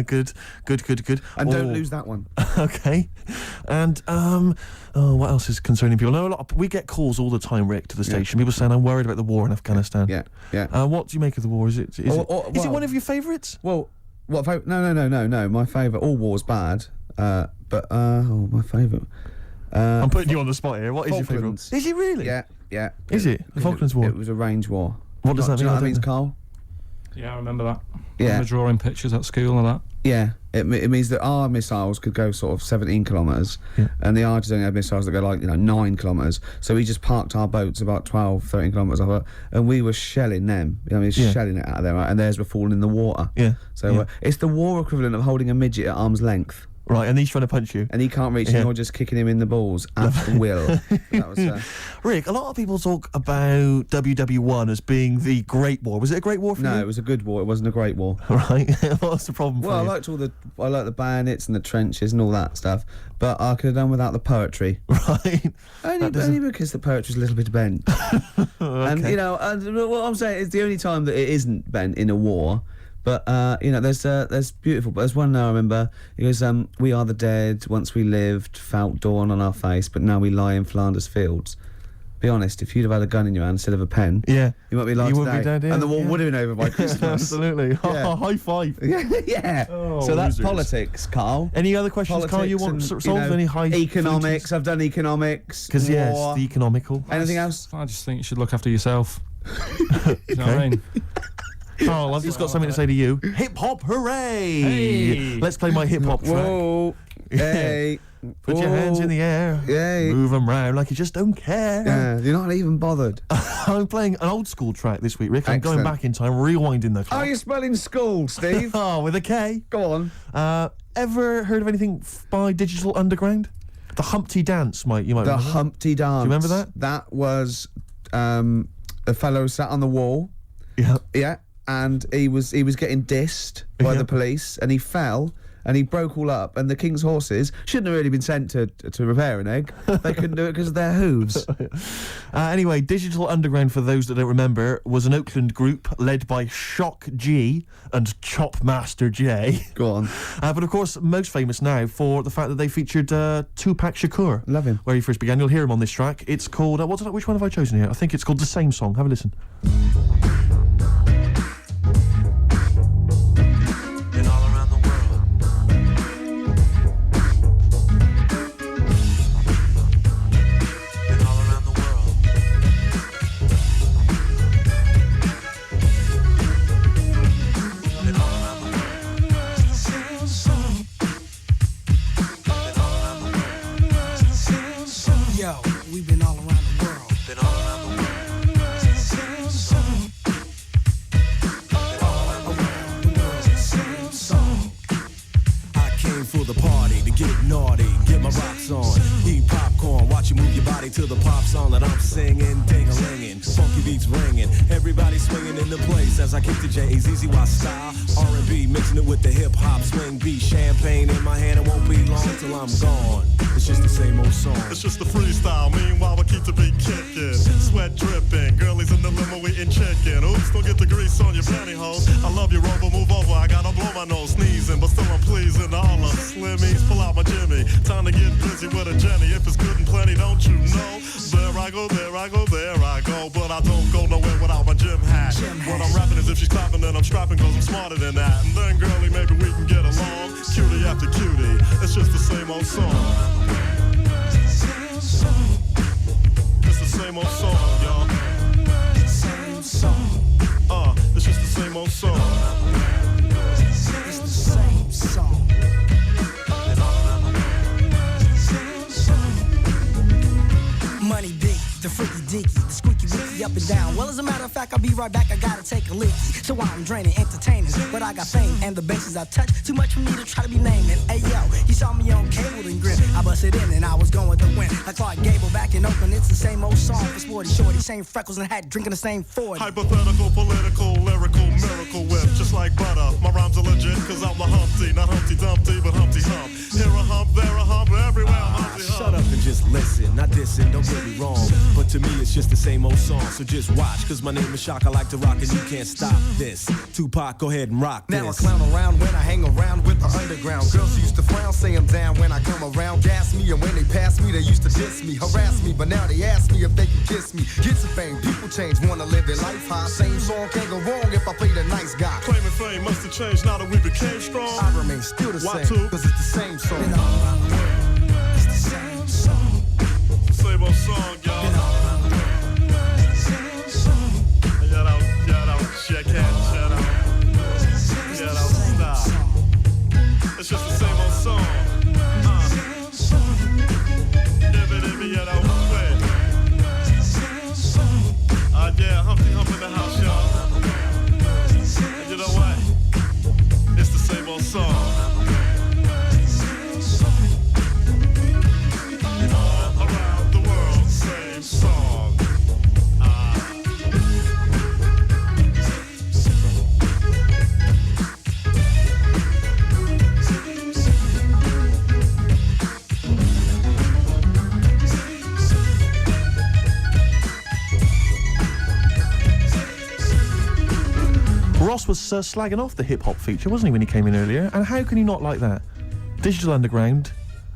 Good. And don't Oh. lose that one. Okay. And what else is concerning people? No, we get calls all the time, Rick, to the station. People saying, I'm worried about the war in Afghanistan. Yeah. What do you make of the war? Is it Well, one of your favourites? Well, what? No. My favourite. All war's bad. My favourite. I'm putting you on the spot here. What is your favourite? Falklands. Is it really? Yeah. Is it? The Falklands War? It was a range war. What does that Do you mean? know I what that don't means, know. Carl? Yeah, I remember that. Yeah. I remember drawing pictures at school and that. Yeah, it means that our missiles could go sort of 17 kilometres, Yeah. and the Argies only had missiles that go like 9 kilometres. So we just parked our boats about 12, 13 kilometres off it, and we were shelling them. Yeah. Shelling it out of there, right? And theirs were falling in the water. Yeah. So Yeah. it's the war equivalent of holding a midget at arm's length, Right, and he's trying to punch you. and he can't reach, Yeah. and you're just kicking him in the balls at will. That was, Rick, a lot of people talk about WW1 as being the Great War. Was it a Great War for no, you? it was a good war. It wasn't a great war. Right. What's the problem Well, I for you? liked I liked the bayonets and the trenches and all that stuff, but I could have done without the poetry. Right. Only because the poetry's a little bit bent. And, and what I'm saying is the only time that it isn't bent in a war. But, there's beautiful, but there's one now I remember. It goes, we are the dead, once we lived, felt dawn on our face, but now we lie in Flanders fields. Be honest, if you'd have had a gun in your hand instead of a pen, Yeah. you might be alive You today. wouldn't be dead, yeah, and the war yeah. would have been over by Christmas. Absolutely. Yeah. High five. Yeah. Oh, So that's losers. politics, Carl. Any other questions, Carl, you want and, solved? Any high economics. I've done economics. Because, yes, war. the economical. Anything else? I just think you should look after yourself. You know what I mean? Carl, I've just got something to say to you. Hip hop, hooray! Hey. Let's play my hip hop track. Whoa. Hey. Put your hands in the air. Yay. Move them round like you just don't care. Yeah, you're not even bothered. I'm playing an old school track this week, Rick. I'm going Excellent. back in time, rewinding the How clock. are you spelling school, Steve? Oh, with a K. Go on. Ever heard of anything by Digital Underground? The Humpty Dance, you might The remember. Humpty Dance. Do you remember that? That was a fellow sat on the wall. Yeah. Yeah, and he was getting dissed by Yeah. the police, and he fell. And he broke all up, and the King's horses shouldn't have really been sent to repair an egg. They couldn't do it because of their hooves. Anyway, Digital Underground, for those that don't remember, was an Oakland group led by Shock G and Chopmaster J. Go on. But of course, most famous now for the fact that they featured Tupac Shakur. Love him. Where he first began. You'll hear him on this track. It's called, which one have I chosen here? I think it's called The Same Song. Have a listen. Been all around the world. Been all around the world. Been all around the world. It's the same song. Been all around the world. It's the same song. Yo, we've been all around the world. Been all around the world. It's the same song. Been all around the world. It's the same song. I came for the party to get naughty, get my rocks on, eat popcorn, watch watch you move your body to the pop song that I'm singing. Ding-a-linging, funky beats ringing. Everybody swinging in the place as I kick the J-A-Z-Z-Y style. R&B, mixing it with the hip-hop swing beat. Champagne in my hand, it won't be long till I'm gone. It's just the same old song. It's just a freestyle, meanwhile we keep the beat kicking. Sweat dripping, girlies in the limo eating chicken. Oops, don't get the grease on your pantyhose. I love you, Rover, move over, I gotta blow my nose. Sneezing, but still I'm pleasing all the slimmies. Pull out my Jimmy, time to get busy with a Jenny. If it's good and plenty, don't you know? There I go, there I go, there I go. But I don't go nowhere without my gym hat. What I'm rapping is if she's clapping, then I'm strapping, cause I'm smarter than that. And then girlie, maybe we can get along. Cutie after cutie, it's just the same old song. It's the same old song, y'all. Same song. It's just the same old song. It's the same song. Money big, the freaky deaky, the squeaky wicky up and down. Well, as a matter of fact, I'll be right back. I gotta take a leaky. So I'm draining, entertaining, but I got fame and the bases I touch. Too much for me to try to be naming. Hey yo, you saw me on cable and grin. I busted in and I was going with the wind. Like Clark Gable back in Oakland, it's the same old song for Sporty Shorty, same freckles and hat, drinking the same 40. Hypothetical, political, lyrical, miracle whip, just like butter. My rhymes are legit, cause I'm the Humpty, not Humpty Dumpty, but Humpty Hump. Here a hump, there a hump, everywhere Humpty Hump. Shut up and just listen, not dissing, don't get me wrong. But to me it's just the same old song, so just watch. Cause my name is Shock, I like to rock and you can't stop this. Tupac, go ahead and rock this. Now I clown around when I hang around with the underground. Girls used to frown, say I'm down when I come around. Gas me, and when they pass me, they used to diss me, harass me. But now they ask me if they can kiss me. Get some fame, people change, wanna live their life high. Same song can't go wrong if I play the nice guy. Claiming fame must have changed now that we became strong. I remain still the Why same, too? cause it's the same song. Been all around the world, it's the same song. Same old song, y'all. Been all around the world, it's the same song. Shout out, check hat, shout out. Shout out, stop. It's just the same old song. Yeah, that was quick. Yeah, Humpty Hump in the house, y'all. And you know what? It's the same old song. All around the world, same song. Ross was slagging off the hip-hop feature, wasn't he, when he came in earlier? And how can you not like that? Digital Underground,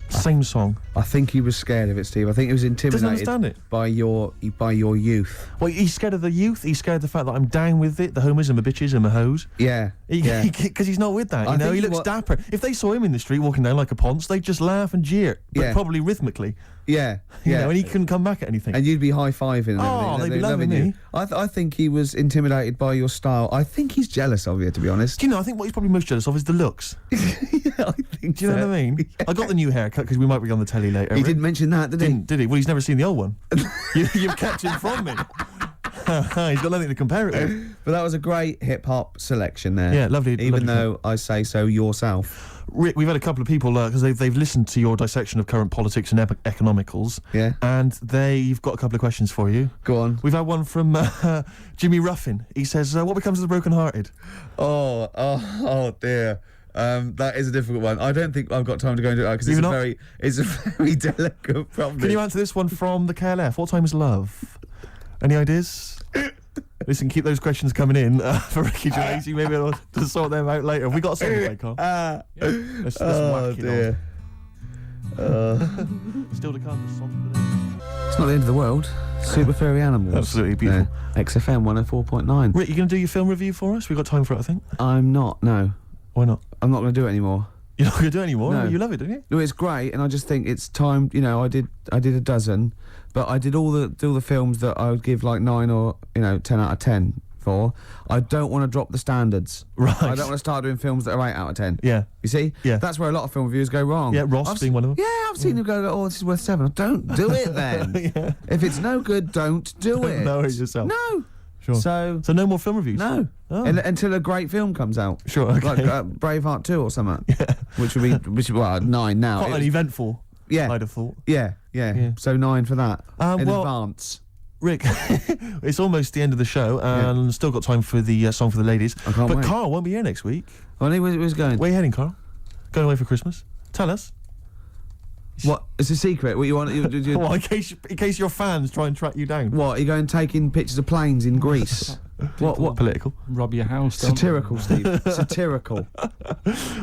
same song. I think he was scared of it, Steve. I think he was intimidated understand it. by your youth. Well, he's scared of the youth. He's scared of the fact that I'm down with it, the homers and the bitches and the hoes. Yeah, Because he's not with that, you know? He looks dapper. If they saw him in the street walking down like a ponce, they'd just laugh and jeer, but Yeah. probably rhythmically. Yeah, You yeah. know, and he couldn't come back at anything. And you'd be high-fiving and Oh, everything. they'd be loving me. you. I think he was intimidated by your style. I think he's jealous of you, to be honest. Do you know, I think what he's probably most jealous of is the looks. Yeah, I think Do you know what I mean? I got the new haircut because we might be on the telly later. He didn't mention that, did he? Did he? Well, he's never seen the old one. You've kept him from me. He's got nothing to compare it with. But that was a great hip-hop selection there. Yeah, lovely. Even lovely though I say so yourself. Rick, we've had a couple of people because they've listened to your dissection of current politics and economicals. Yeah. And they've got a couple of questions for you. Go on. We've had one from Jimmy Ruffin. He says, "What becomes of the broken-hearted?" Oh dear. That is a difficult one. I don't think I've got time to go into it because You've not? it's a very delicate problem. Can you answer this one from the KLF? What time is love? Any ideas? Listen, keep those questions coming in for Ricky Gervais. Maybe I'll just sort them out later. Have we got a song to play, Carl? Let's whack it on. Still to come, the song for this. It's not the end of the world. Super Furry Animals. Absolutely beautiful. XFM 104.9. Rick, you going to do your film review for us? We've got time for it, I think. I'm not, no. Why not? I'm not going to do it anymore. You're not going to do it anymore? No. You love it, don't you? No, it's great, and I just think it's time. You know, I did a dozen, but I did all the films that I would give like 9 or 10 out of 10 for. I don't want to drop the standards. Right. I don't want to start doing films that are 8 out of 10. Yeah. You see? Yeah. That's where a lot of film reviews go wrong. Yeah, Ross being one of them. Yeah, I've seen them go, oh, this is worth 7. Don't do it then. Yeah. If it's no good, don't do it. Know it yourself. No. Sure. So no more film reviews? no. Oh. Until a great film comes out. Sure, okay. Like Braveheart 2 or something. Yeah. Which would be 9 now. Quite It an was- eventful. Yeah. I'd have thought. Yeah. So 9 for that in well- advance. Rick, it's almost the end of the show, and still got time for the song for the ladies. I can't but wait. Carl won't be here next week. Well, he was going. Where are you heading, Carl? Going away for Christmas? Tell us. What? It's a secret. What you want? Well, in case your fans try and track you down. What? You going taking pictures of planes in Greece? What? Political. Rob your house. don't Satirical, Steve. Satirical.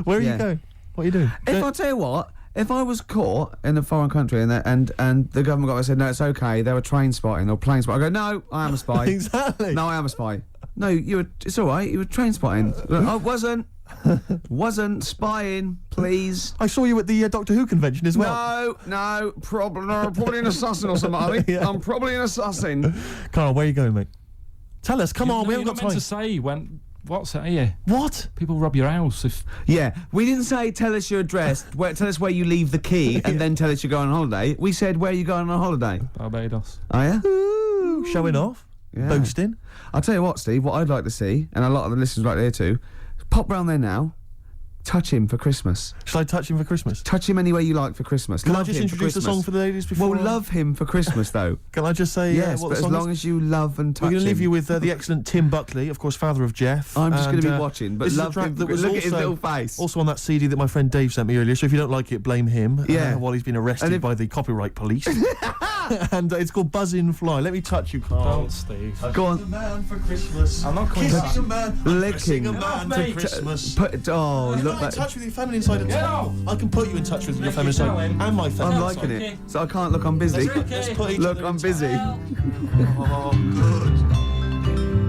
Where are Yeah. you going? What are you doing? If I tell you what, if I was caught in a foreign country and the government got said no, it's okay, they were train spotting or plane spotting, I go, no, I am a spy. Exactly. No, I am a spy. No, it's all right. You were train spotting. I wasn't spying. Please. I saw you at the Doctor Who convention as well. No, probably an assassin or something. I think. Yeah. I'm probably an assassin. Carl, where are you going, mate? Tell us. Come on, we haven't got time. to say when. What's that here? What? People rob your house if. Yeah, we didn't say tell us your address. Tell us where you leave the key, and then tell us you're going on holiday. We said where you going on holiday. Barbados. Are you? Ooh, showing off. Yeah. Boasting. I'll tell you what, Steve. What I'd like to see, and a lot of the listeners right there too, pop round there now. Touch him for Christmas. Shall I touch him for Christmas? Touch him any way you like for Christmas. Can Love I just him introduce for the Christmas. song for the ladies before? Well, love him for Christmas, though. Can I just say Yes, what but the as song long is? as you love and touch We're going to him. leave you with the excellent Tim Buckley, of course, father of Jeff. I'm just going to and, be watching, but this is a love track him. that was Look at his also- little face. Also on that CD that my friend Dave sent me earlier, so if you don't like it, blame him. Yeah. While he's been arrested And if- by the copyright police. And it's called Buzzin' Fly. Let me touch you, Carl. Don't, Steve. Go on. A man for Christmas. I'm not coming Kissing back. a man. Licking. A man Mate. for Christmas. Oh, You're look not in that. touch with your feminine side at all. I can put you in touch with your feminine side going. and my feminine I'm side. liking it. So I can't look. I'm busy. Let's put each Look, other I'm in busy. Oh, good.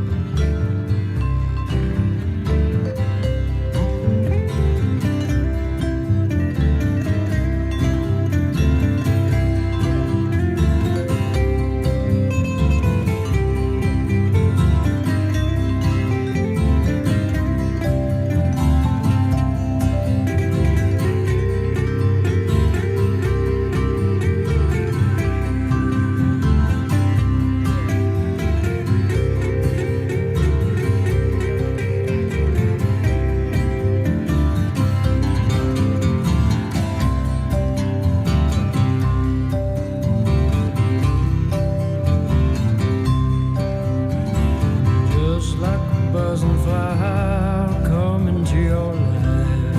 Just like a buzzing fly, I'll come into your life.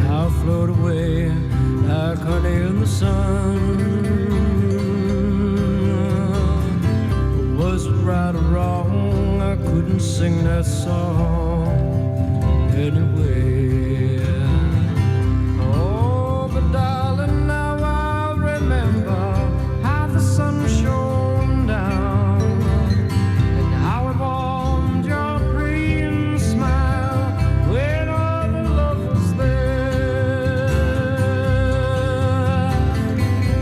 Now float away like honey in the sun. Was it right or wrong? I couldn't sing that song anyway. Oh, but darling, now I remember how the sun shone down. And how it warmed your green smile when all the love was there.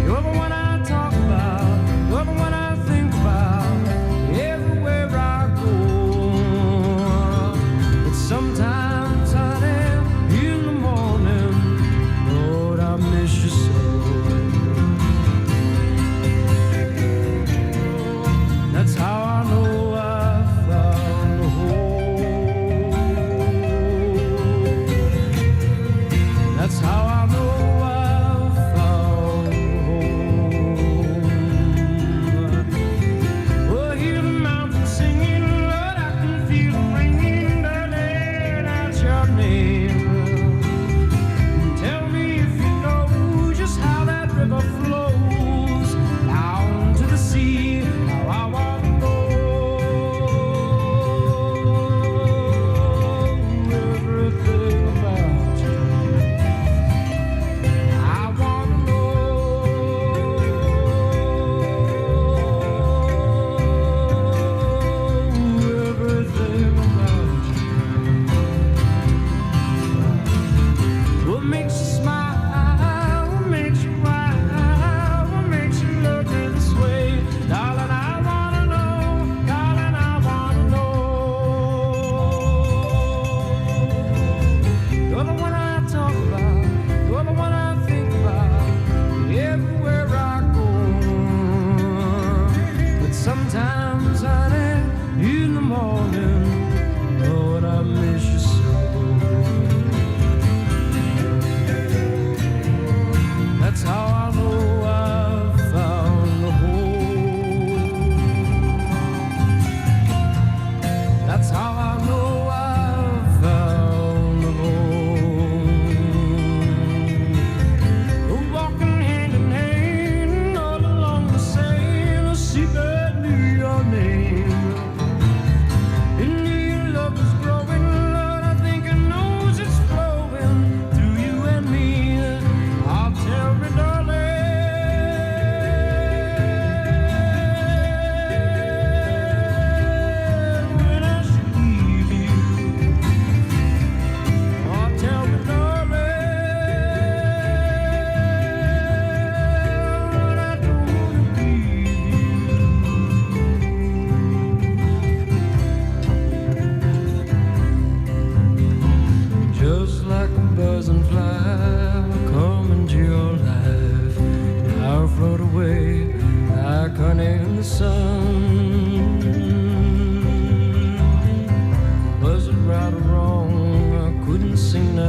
You're the one I talk about, you're the one I think about everywhere I go.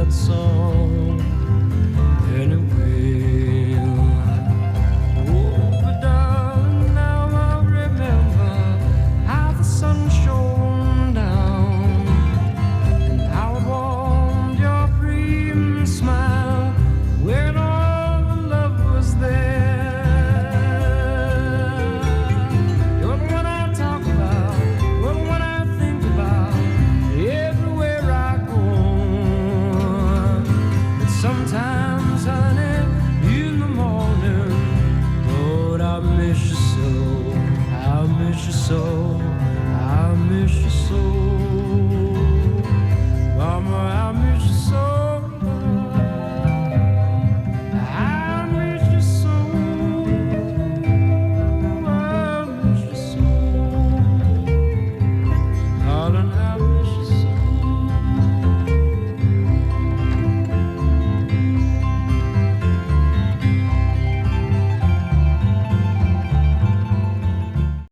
that song.